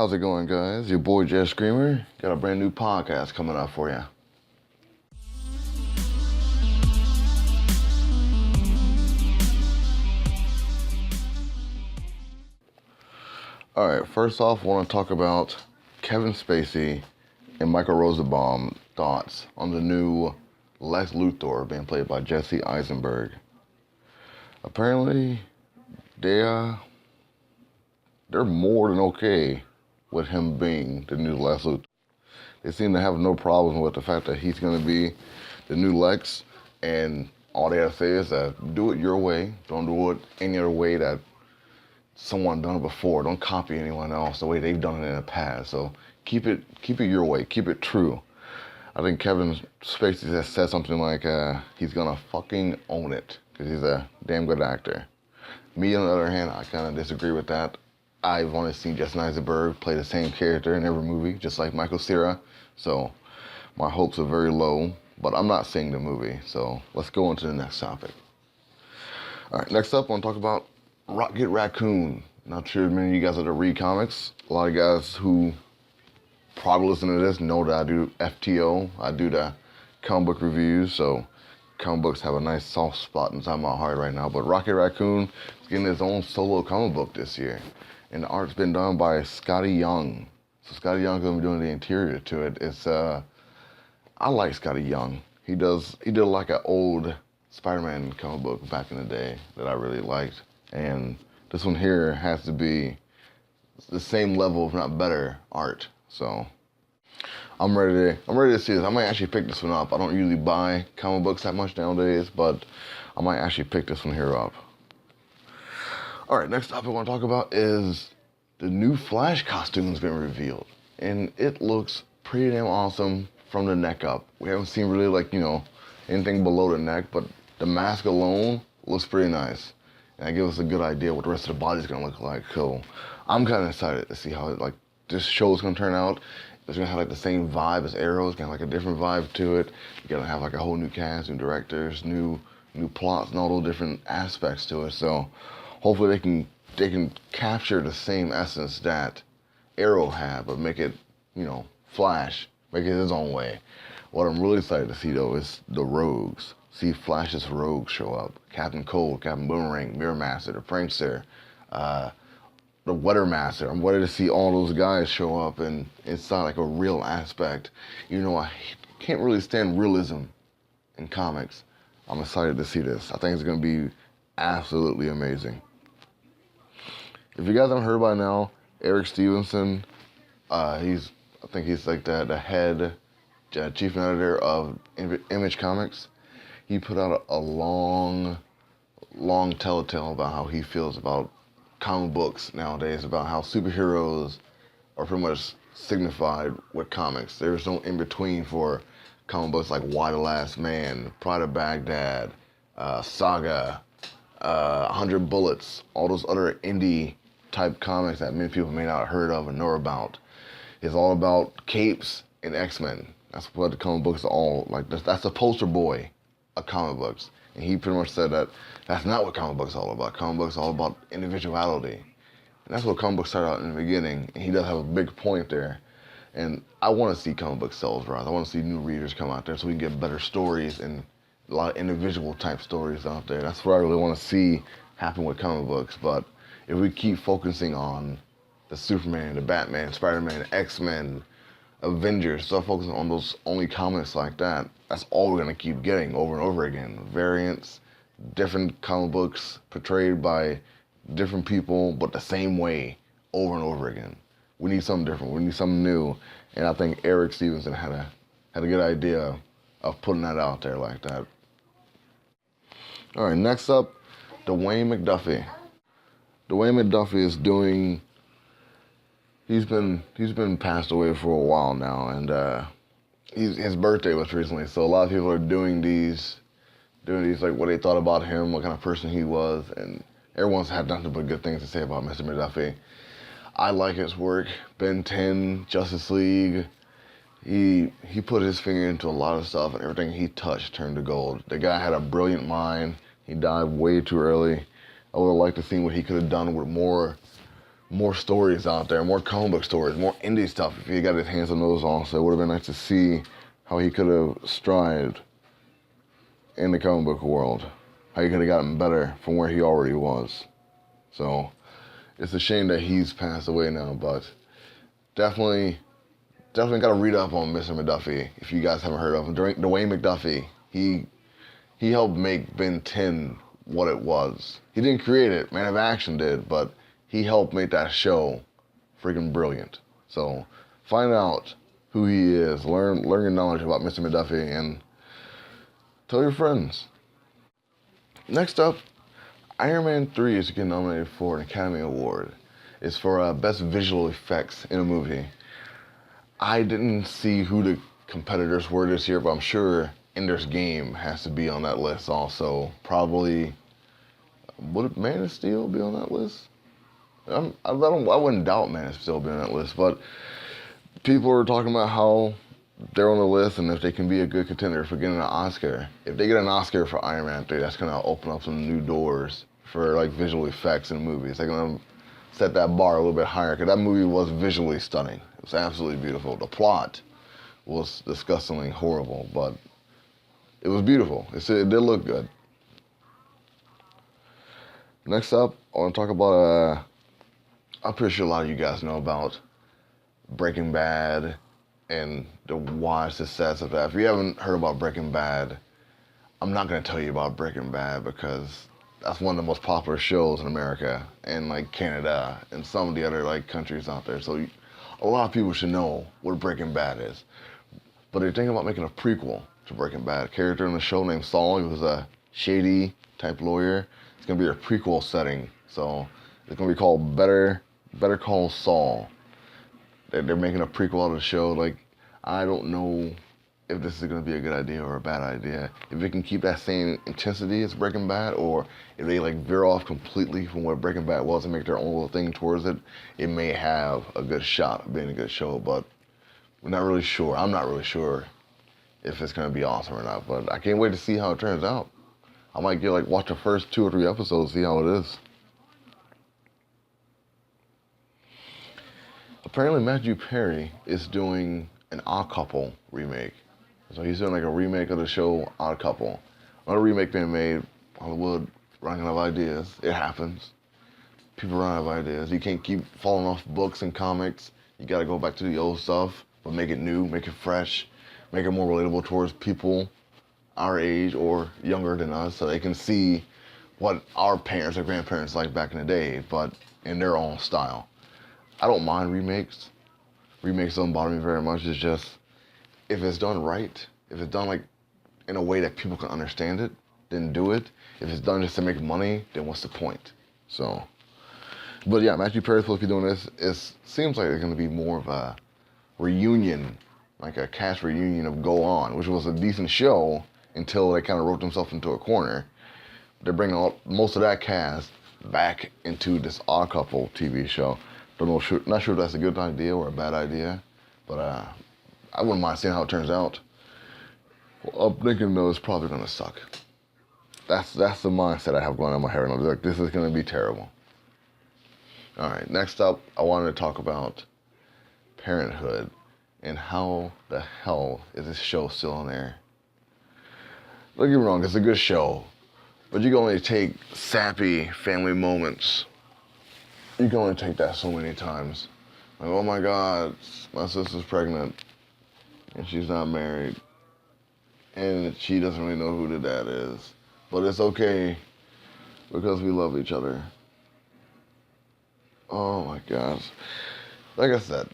How's it going, guys? Your boy Jet Screamer got a brand new podcast coming up for you. Alright, first off, I want to talk about Kevin Spacey and Michael Rosenbaum's thoughts on the new Lex Luthor being played by Jesse Eisenberg. Apparently, they're more than okay with him being the new Lex Luthor. They seem to have no problem with the fact that he's going to be the new Lex, and all they have to say is that do it your way. Don't do it any other way that someone done it before. Don't copy anyone else the way they've done it in the past. So keep it your way. Keep it true. I think Kevin Spacey has said something like he's going to fucking own it because he's a damn good actor. Me, on the other hand, I kind of disagree with that. I've only seen Jesse Eisenberg play the same character in every movie, just like Michael Cera. So my hopes are very low, but I'm not seeing the movie. So let's go into the next topic. All right, next up, I want to talk about Rocket Raccoon. Not sure many of you guys are to read comics. A lot of guys who probably listen to this know that I do FTO. I do the comic book reviews, so comic books have a nice soft spot inside my heart right now. But Rocket Raccoon is getting his own solo comic book this year. And the art's been done by Scotty Young. So Scotty Young's gonna be doing the interior to it. It's I like Scotty Young. He did like an old Spider-Man comic book back in the day that I really liked. And this one here has to be the same level, if not better, art. So I'm ready to see this. I might actually pick this one up. I don't usually buy comic books that much nowadays, but I might actually pick this one here up. All right, next topic I want to talk about is the new Flash costume's been revealed. And it looks pretty damn awesome from the neck up. We haven't seen really anything below the neck, but the mask alone looks pretty nice. And that gives us a good idea what the rest of the body's gonna look like. So I'm kind of excited to see how this show's gonna turn out. It's gonna have the same vibe as Arrow. It's gonna have a different vibe to it. You're gonna have a whole new cast, new directors, new plots, and all those different aspects to it. So hopefully they can capture the same essence that Arrow had, but make it, Flash, make it his own way. What I'm really excited to see though is the rogues. See Flash's rogues show up. Captain Cold, Captain Boomerang, Mirror Master, the Prankster, the Weather Master. I'm ready to see all those guys show up and inside a real aspect. I can't really stand realism in comics. I'm excited to see this. I think it's going to be absolutely amazing. If you guys haven't heard by now, Eric Stevenson, I think he's the head chief editor of Image Comics. He put out a long telltale about how he feels about comic books nowadays, about how superheroes are pretty much signified with comics. There's no in-between for comic books like Why the Last Man, Pride of Baghdad, Saga, 100 Bullets, all those other indie type comics that many people may not have heard of and know about. It's all about capes and X-Men. That's what the comic books are all like. That's the poster boy of comic books. And he pretty much said that that's not what comic books are all about. Comic books are all about individuality. And that's what comic books started out in the beginning. And he does have a big point there. And I want to see comic book sales rise. I want to see new readers come out there so we can get better stories and a lot of individual type stories out there. That's what I really want to see happen with comic books. But if we keep focusing on the Superman, the Batman, Spider-Man, X-Men, Avengers, start focusing on those only comics like that, that's all we're going to keep getting over and over again. Variants, different comic books portrayed by different people, but the same way over and over again. We need something different. We need something new. And I think Eric Stevenson had a good idea of putting that out there like that. All right, next up, Dwayne McDuffie. Dwayne McDuffie is doing... He's been passed away for a while now, and his birthday was recently, so a lot of people are doing these what they thought about him, what kind of person he was, and everyone's had nothing but good things to say about Mr. McDuffie. I like his work. Ben 10, Justice League. He put his finger into a lot of stuff, and everything he touched turned to gold. The guy had a brilliant mind. He died way too early. I would have liked to see what he could have done with more more stories out there, more comic book stories, more indie stuff. If he got his hands on those also, it would have been nice to see how he could have strived in the comic book world, how he could have gotten better from where he already was. So it's a shame that he's passed away now, but definitely got to read up on Mr. McDuffie if you guys haven't heard of him. Dwayne McDuffie, he helped make Ben 10 what it was. He didn't create it, Man of Action did, but he helped make that show freaking brilliant. So find out who he is, learn your knowledge about Mr. McDuffie, and tell your friends. Next up, Iron Man 3 is getting nominated for an Academy Award. It's for Best Visual Effects in a Movie. I didn't see who the competitors were this year, but I'm sure Ender's Game has to be on that list also. Probably, would Man of Steel be on that list? I wouldn't doubt Man of Steel being on that list, but people are talking about how they're on the list and if they can be a good contender for getting an Oscar. If they get an Oscar for Iron Man 3, that's going to open up some new doors for like visual effects in movies. They're going to set that bar a little bit higher because that movie was visually stunning. It was absolutely beautiful. The plot was disgustingly horrible, but it was beautiful. It did look good. Next up, I want to talk about, I'm pretty sure a lot of you guys know about Breaking Bad and the wide success of that. If you haven't heard about Breaking Bad, I'm not going to tell you about Breaking Bad because that's one of the most popular shows in America and like Canada and some of the other like countries out there. So a lot of people should know what Breaking Bad is. But they're thinking about making a prequel to Breaking Bad. A character in the show named Saul, he was a shady type lawyer. It's going to be a prequel setting. So it's going to be called Better Call Saul. They're making a prequel out of the show. Like, I don't know if this is going to be a good idea or a bad idea. If it can keep that same intensity as Breaking Bad, or if they like veer off completely from what Breaking Bad was and make their own little thing towards it, it may have a good shot of being a good show, but we're not really sure. I'm not really sure if it's going to be awesome or not, but I can't wait to see how it turns out. I might watch the first 2 or 3 episodes, see how it is. Apparently Matthew Perry is doing an Odd Couple remake. So he's doing like a remake of the show Odd Couple. Another remake being made, Hollywood running out of ideas. It happens. People run out of ideas. You can't keep falling off books and comics. You gotta go back to the old stuff, but make it new, make it fresh, make it more relatable towards people our age or younger than us so they can see what our parents or grandparents liked back in the day, but in their own style. I don't mind remakes. Remakes don't bother me very much. It's just, if it's done right, if it's done like in a way that people can understand it, then do it. If it's done just to make money, then what's the point? So, but yeah, Matthew Perry's supposed to be doing this. It seems like it's going to be more of a reunion, like a cast reunion of Go On, which was a decent show until they kind of wrote themselves into a corner. They're bringing most of that cast back into this Odd Couple TV show. Not sure if that's a good idea or a bad idea, but I wouldn't mind seeing how it turns out. Well, I'm thinking though it's probably gonna suck. That's the mindset I have going on in my head. I'm like, this is gonna be terrible. All right, next up, I wanted to talk about Parenthood and how the hell is this show still on air? Don't get me wrong, it's a good show, but you can only take sappy family moments. You can only take that so many times. Like, oh my God, my sister's pregnant and she's not married and she doesn't really know who the dad is. But it's okay because we love each other. Oh my gosh. Like I said,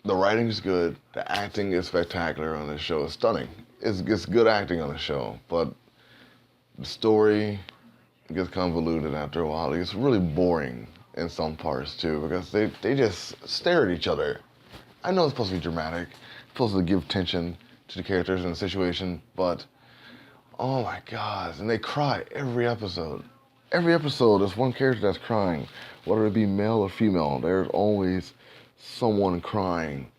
the writing is good. The acting is spectacular on this show. It's stunning. It's good acting on the show, but the story gets convoluted after a while. It's really boring in some parts too, because they just stare at each other. I know it's supposed to be dramatic, it's supposed to give tension to the characters and the situation, but oh my gosh, and they cry every episode. Every episode, there's one character that's crying, whether it be male or female. There's always someone crying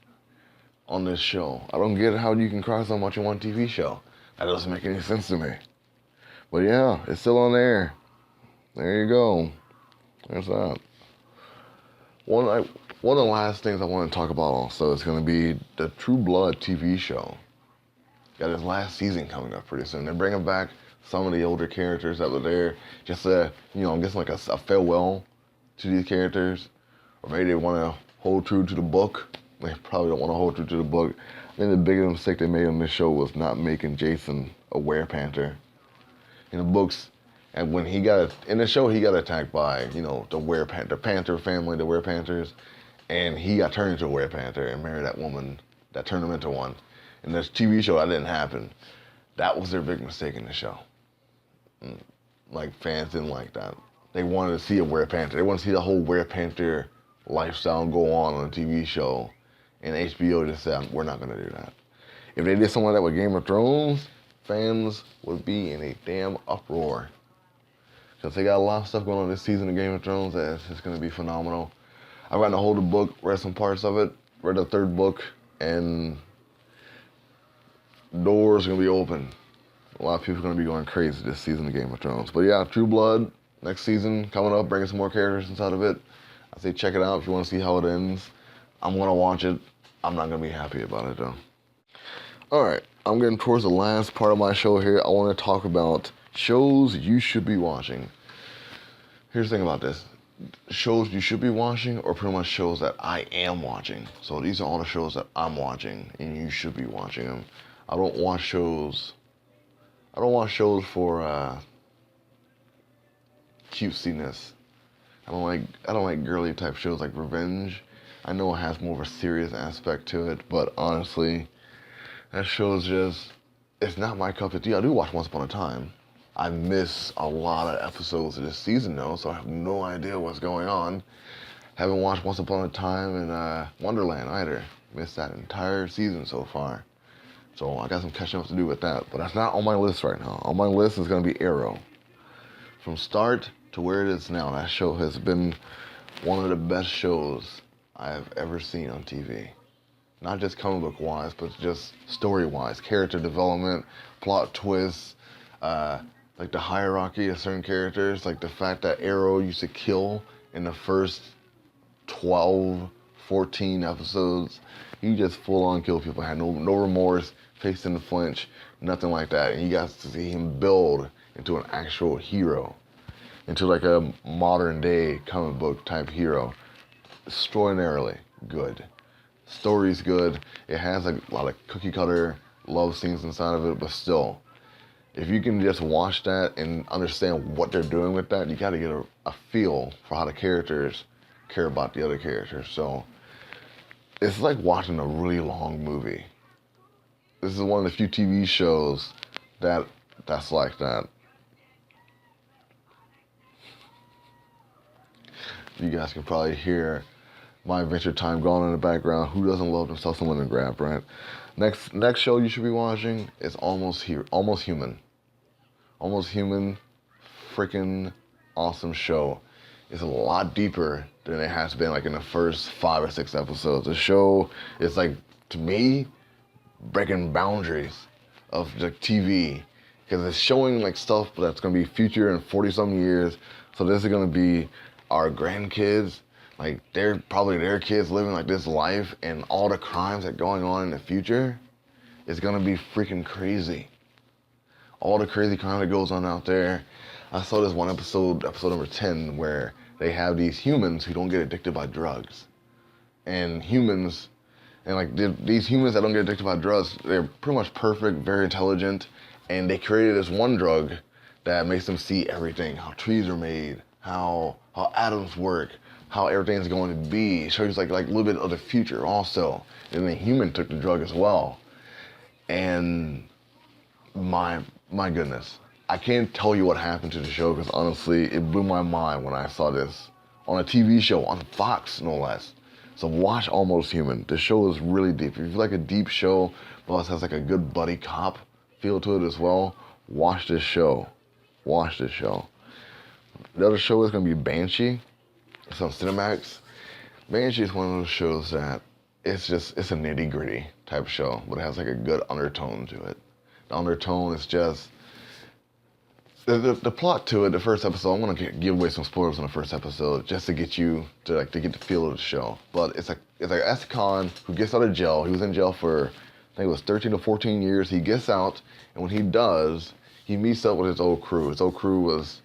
on this show. I don't get how you can cry so much in one TV show. That doesn't make any sense to me. But yeah, it's still on air. There you go. There's that. One of the last things I want to talk about also is going to be the True Blood TV show. Got his last season coming up pretty soon. They're bringing back some of the older characters that were there, just I'm guessing like a farewell to these characters, or maybe they want to hold true to the book. They probably don't want to hold true to the book. I think the biggest mistake they made on this show was not making Jason a werepanther. In the books, and when in the show, he got attacked by, the Panther family, the werepanthers, and he got turned into a werepanther and married that woman that turned him into one. In this TV show, that didn't happen. That was their big mistake in the show. Like, fans didn't like that. They wanted to see a werepanther. They wanted to see the whole werepanther lifestyle go on a TV show. And HBO just said, we're not going to do that. If they did something like that with Game of Thrones, fans would be in a damn uproar. Because they got a lot of stuff going on this season of Game of Thrones that's just going to be phenomenal. I've gotten to hold the book, read some parts of it, read the third book, and doors are going to be open. A lot of people are going to be going crazy this season of Game of Thrones. But yeah, True Blood, next season, coming up, bringing some more characters inside of it. I say check it out if you want to see how it ends. I'm going to watch it. I'm not going to be happy about it, though. All right, I'm getting towards the last part of my show here. I want to talk about shows you should be watching. Here's the thing about this. Shows you should be watching are pretty much shows that I am watching. So these are all the shows that I'm watching, and you should be watching them. I don't watch shows for cutesiness. I don't like girly type shows like Revenge. I know it has more of a serious aspect to it, but honestly, that show is just, it's not my cup of tea. I do watch Once Upon a Time. I miss a lot of episodes of this season though, so I have no idea what's going on. Haven't watched Once Upon a Time in Wonderland either. Missed that entire season so far. So I got some catching up to do with that, but that's not on my list right now. On my list is going to be Arrow. From start to where it is now, that show has been one of the best shows I have ever seen on TV. Not just comic book wise, but just story wise, character development, plot twists, like the hierarchy of certain characters, like the fact that Arrow used to kill in the first 12, 14 episodes. He just full on killed people, had no remorse, face in the flinch, nothing like that. And you got to see him build into an actual hero, into like a modern day comic book type hero. Extraordinarily good. Story's good. It has a lot of cookie cutter love scenes inside of it, but still, if you can just watch that and understand what they're doing with that, you got to get a feel for how the characters care about the other characters. So it's like watching a really long movie. This is one of the few TV shows that's like that. You guys can probably hear my Adventure Time going on in the background. Who doesn't love themselves someone to grab, right? Next show you should be watching is Almost Human. Almost Human, freaking awesome show. It's a lot deeper than it has been like in the first 5 or 6 episodes. The show is like, to me, breaking boundaries of the TV, because it's showing like stuff that's going to be future in 40-something years. So this is going to be our grandkids, like they're probably their kids living like this life, and all the crimes that are going on in the future is going to be freaking crazy. All the crazy crime that goes on out there. I saw this one episode number 10, where they have these humans who don't get addicted by drugs. And these humans that don't get addicted by drugs, they're pretty much perfect, very intelligent, and they created this one drug that makes them see everything, how trees are made, how atoms work, how everything's going to be. It shows like a little bit of the future also. And the human took the drug as well. And my goodness, I can't tell you what happened to the show, because honestly, it blew my mind when I saw this on a TV show, on Fox no less. So watch Almost Human. The show is really deep. If you like a deep show, plus has like a good buddy cop feel to it as well, watch this show. Watch this show. The other show is going to be Banshee. It's on Cinemax. Banshee is one of those shows that it's a nitty gritty type show, but it has like a good undertone to it. The undertone is just, The plot to it, the first episode, I'm gonna give away some spoilers on the first episode just to get you to get the feel of the show. But it's like ex-con who gets out of jail. He was in jail for I think it was 13 to 14 years. He gets out, and when he does, he meets up with his old crew. His old crew was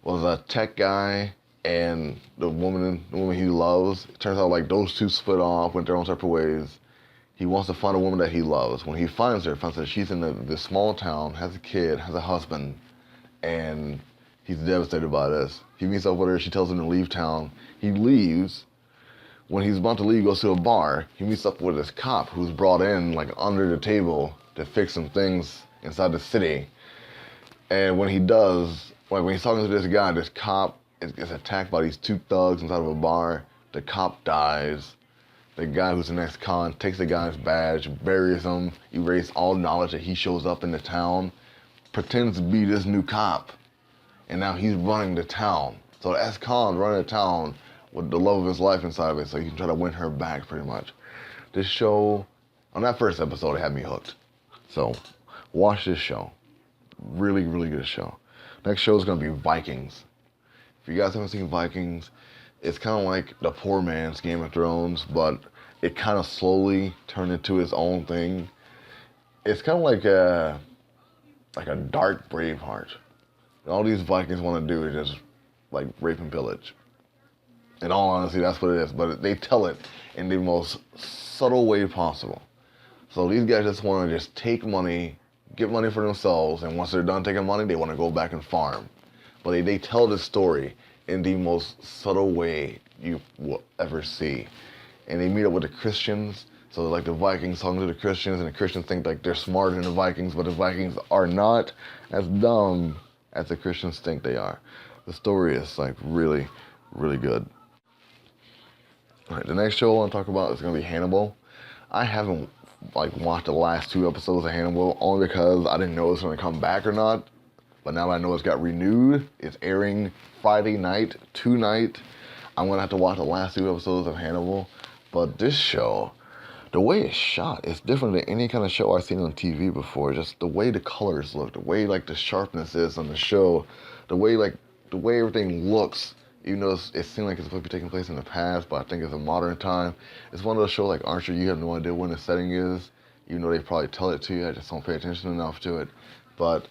a tech guy and the woman he loves. It turns out like those two split off, went their own separate ways. He wants to find a woman that he loves. When he finds her, finds that she's in this small town, has a kid, has a husband, and he's devastated by this. He meets up with her. She tells him to leave town. He leaves. When he's about to leave, he goes to a bar. He meets up with this cop who's brought in like under the table to fix some things inside the city. And when he does, like when he's talking to this guy, this cop gets attacked by these two thugs inside of a bar. The cop dies. The guy who's the next con takes the guy's badge, buries him, erases all knowledge that he shows up in the town, pretends to be this new cop, and now he's running the town. So the ex-con running the town with the love of his life inside of it, so he can try to win her back pretty much. This show, on that first episode, it had me hooked. So watch this show. Really, really good show. Next show is going to be Vikings. If you guys haven't seen Vikings, it's kind of like the poor man's Game of Thrones, but it kind of slowly turned into its own thing. It's kind of like a dark Braveheart. And all these Vikings want to do is just like rape and pillage. In all honesty, that's what it is. But they tell it in the most subtle way possible. So these guys just want to just take money, get money for themselves, and once they're done taking money, they want to go back and farm. But they tell the story in the most subtle way you will ever see. And they meet up with the Christians. So like the Vikings talking to the Christians, and the Christians think like they're smarter than the Vikings, but the Vikings are not as dumb as the Christians think they are. The story is like really, really good. All right, the next show I want to talk about is going to be Hannibal. I haven't like watched the last 2 episodes of Hannibal only because I didn't know it was going to come back or not. But now I know it's got renewed. It's airing Friday night, tonight. I'm going to have to watch the last 2 episodes of Hannibal. But this show, the way it's shot, is different than any kind of show I've seen on TV before. Just the way the colors look, the way like the sharpness is on the show, the way everything looks. Even though it seems like it's supposed to be taking place in the past, but I think it's a modern time. It's one of those shows like Archer, you have no idea when the setting is, even though they probably tell it to you. I just don't pay attention enough to it. But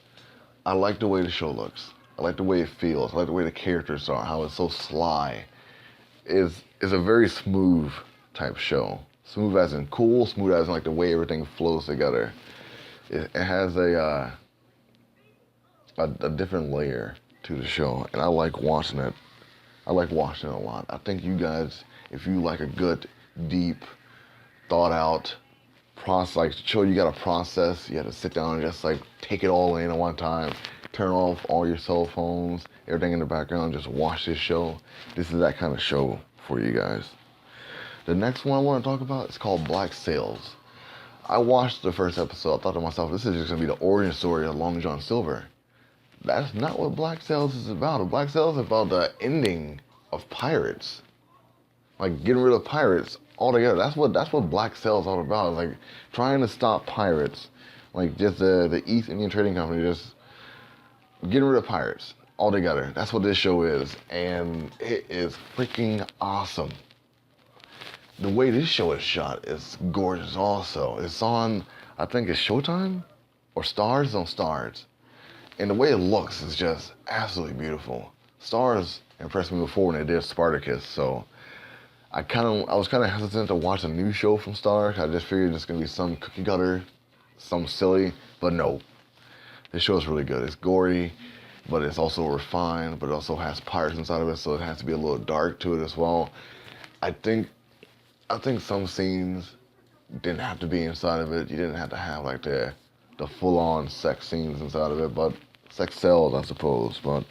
I like the way the show looks. I like the way it feels. I like the way the characters are, how it's so sly. It's a very smooth type show. Smooth as in cool, smooth as in like the way everything flows together. It has a different layer to the show, and I like watching it. I like watching it a lot. I think you guys, if you like a good, deep, thought out process, like show you got to process, you have to sit down and just like take it all in at one time, turn off all your cell phones, everything in the background, just watch this show. This is that kind of show for you guys. The next one I want to talk about is called Black Sails. I watched the first episode. I thought to myself, this is just going to be the origin story of Long John Silver. That's not what Black Sails is about. Black Sails is about the ending of pirates. Like getting rid of pirates altogether. That's what Black Sails is all about. It's like trying to stop pirates. Like just the East Indian Trading Company just getting rid of pirates altogether. That's what this show is. And it is freaking awesome. The way this show is shot is gorgeous also. It's on, I think it's Showtime or Stars. It's on Stars. And the way it looks is just absolutely beautiful. Stars impressed me before when they did Spartacus, so I was kind of hesitant to watch a new show from Stars. I just figured it's gonna be some cookie cutter, some silly, but no. This show is really good. It's gory, but it's also refined, but it also has pirates inside of it, so it has to be a little dark to it as well. I think some scenes didn't have to be inside of it. You didn't have to have like the full-on sex scenes inside of it, but sex sells, I suppose. But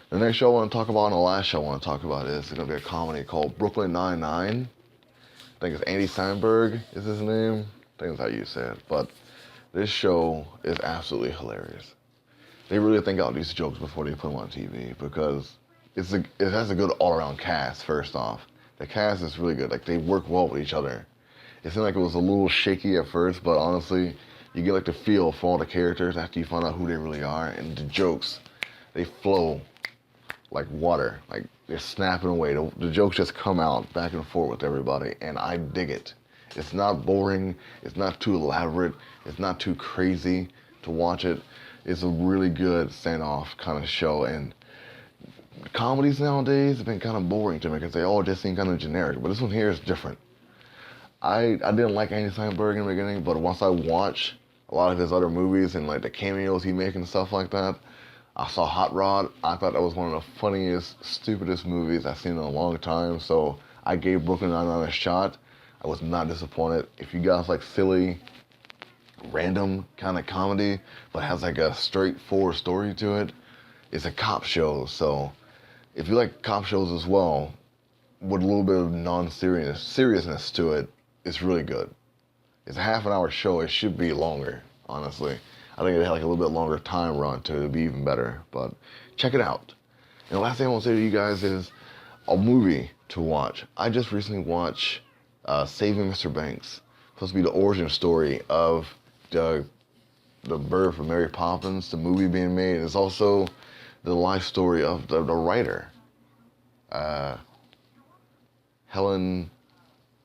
the next show I want to talk about, and the last show I want to talk about, is going to be a comedy called Brooklyn Nine-Nine. I think it's Andy Samberg is his name. I think that's how you say it. But this show is absolutely hilarious. They really think out these jokes before they put them on TV, because it has a good all-around cast, first off. The cast is really good. Like, they work well with each other. It seemed like it was a little shaky at first, but honestly, You get like the feel for all the characters after you find out who they really are, and the jokes, they flow like water. Like they're snapping away. The jokes just come out back and forth with everybody, and I dig it. It's not boring. It's not too elaborate. It's not too crazy to watch it. It's a really good stand-off kind of show, and comedies nowadays have been kind of boring to me because they all just seem kind of generic. But this one here is different. I didn't like Andy Samberg in the beginning, but once I watched a lot of his other movies and like the cameos he makes and stuff like that, I saw Hot Rod. I thought that was one of the funniest, stupidest movies I've seen in a long time. So I gave Brooklyn Nine-Nine a shot. I was not disappointed. If you guys like silly, random kind of comedy, but has like a straightforward story to it, it's a cop show. So if you like cop shows as well, with a little bit of seriousness to it, it's really good. It's a half an hour show. It should be longer, honestly. I think it had like a little bit longer time run to be even better, but check it out. And the last thing I want to say to you guys is a movie to watch. I just recently watched Saving Mr. Banks. It's supposed to be the origin story of the birth of Mary Poppins, the movie being made. It's also the life story of the writer, Helen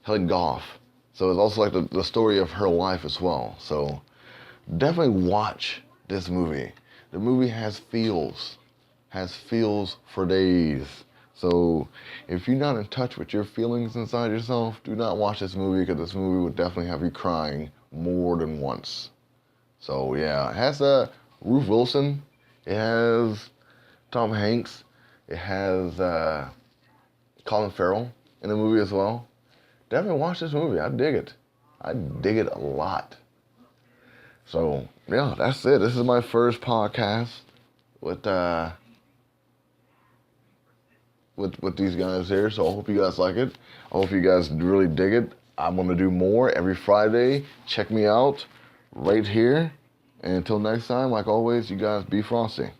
Goff. So it's also like the story of her life as well. So definitely watch this movie. The movie has feels for days. So if you're not in touch with your feelings inside yourself, do not watch this movie, because this movie would definitely have you crying more than once. So yeah, it has Ruth Wilson. It has Tom Hanks. It has Colin Farrell in the movie as well. Definitely watch this movie. I dig it. I dig it a lot. So yeah, that's it. This is my first podcast with these guys here. So I hope you guys like it. I hope you guys really dig it. I'm gonna do more every Friday. Check me out right here. And until next time, like always, you guys be frosty.